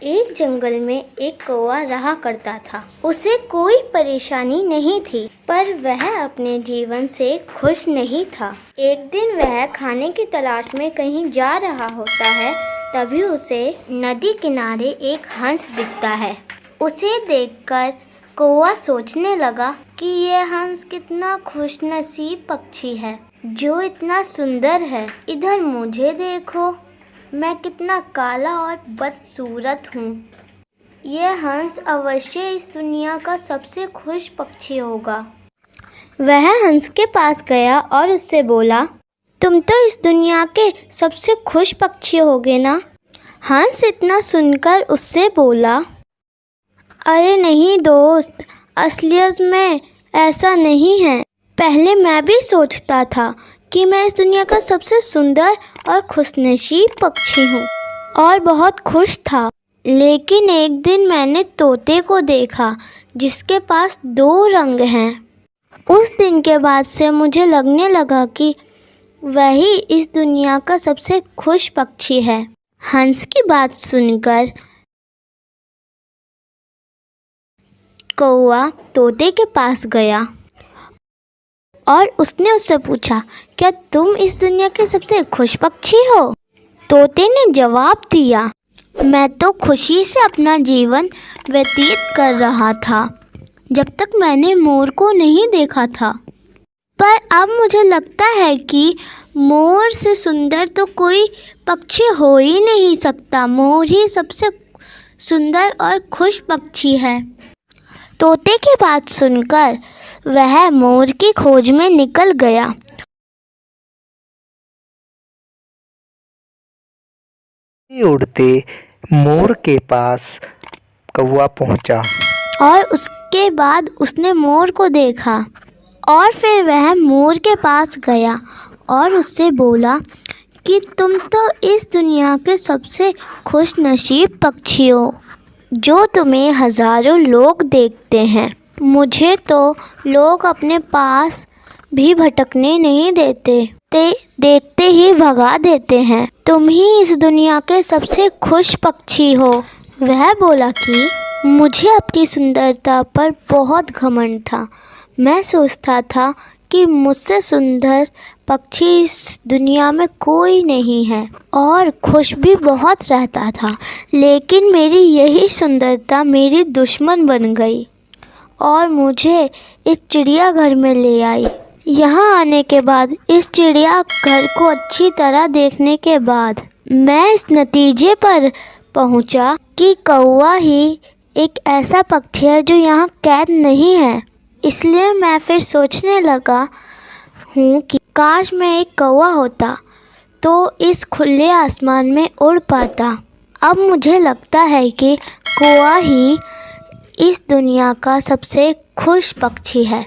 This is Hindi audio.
एक जंगल में एक कौवा रहा करता था। उसे कोई परेशानी नहीं थी, पर वह अपने जीवन से खुश नहीं था। एक दिन वह खाने की तलाश में कहीं जा रहा होता है, तभी उसे नदी किनारे एक हंस दिखता है। उसे देखकर कौवा सोचने लगा कि यह हंस कितना खुशनसीब पक्षी है जो इतना सुंदर है। इधर मुझे देखो, मैं कितना काला और बदसूरत हूँ। यह हंस अवश्य इस दुनिया का सबसे खुश पक्षी होगा। वह हंस के पास गया और उससे बोला, तुम तो इस दुनिया के सबसे खुश पक्षी होगे ना? हंस इतना सुनकर उससे बोला, अरे नहीं दोस्त, असलियत में ऐसा नहीं है। पहले मैं भी सोचता था कि मैं इस दुनिया का सबसे सुंदर और खुशनसीब पक्षी हूँ और बहुत खुश था। लेकिन एक दिन मैंने तोते को देखा जिसके पास 2 रंग हैं। उस दिन के बाद से मुझे लगने लगा कि वही इस दुनिया का सबसे खुश पक्षी है। हंस की बात सुनकर कौवा तोते के पास गया और उसने उससे पूछा, क्या तुम इस दुनिया के सबसे खुश पक्षी हो? तोते ने जवाब दिया, मैं तो खुशी से अपना जीवन व्यतीत कर रहा था जब तक मैंने मोर को नहीं देखा था। पर अब मुझे लगता है कि मोर से सुंदर तो कोई पक्षी हो ही नहीं सकता। मोर ही सबसे सुंदर और खुश पक्षी है। तोते की बात सुनकर वह मोर की खोज में निकल गया। उड़ते मोर के पास कौवा पहुंचा और उसके बाद उसने मोर को देखा और फिर वह मोर के पास गया और उससे बोला कि तुम तो इस दुनिया के सबसे खुशनसीब पक्षी हो जो तुम्हें हज़ारों लोग देखते हैं। मुझे तो लोग अपने पास भी भटकने नहीं देते, देखते ही भगा देते हैं। तुम ही इस दुनिया के सबसे खुश पक्षी हो। वह बोला कि मुझे अपनी सुंदरता पर बहुत घमंड था। मैं सोचता था कि मुझसे सुंदर पक्षी इस दुनिया में कोई नहीं है और खुश भी बहुत रहता था। लेकिन मेरी यही सुंदरता मेरी दुश्मन बन गई और मुझे इस चिड़ियाघर में ले आई। यहाँ आने के बाद, इस चिड़ियाघर को अच्छी तरह देखने के बाद मैं इस नतीजे पर पहुँचा कि कौवा ही एक ऐसा पक्षी है जो यहाँ कैद नहीं है। इसलिए मैं फिर सोचने लगा हूँ कि काश मैं एक कौवा होता तो इस खुले आसमान में उड़ पाता। अब मुझे लगता है कि कौवा ही इस दुनिया का सबसे खुश पक्षी है।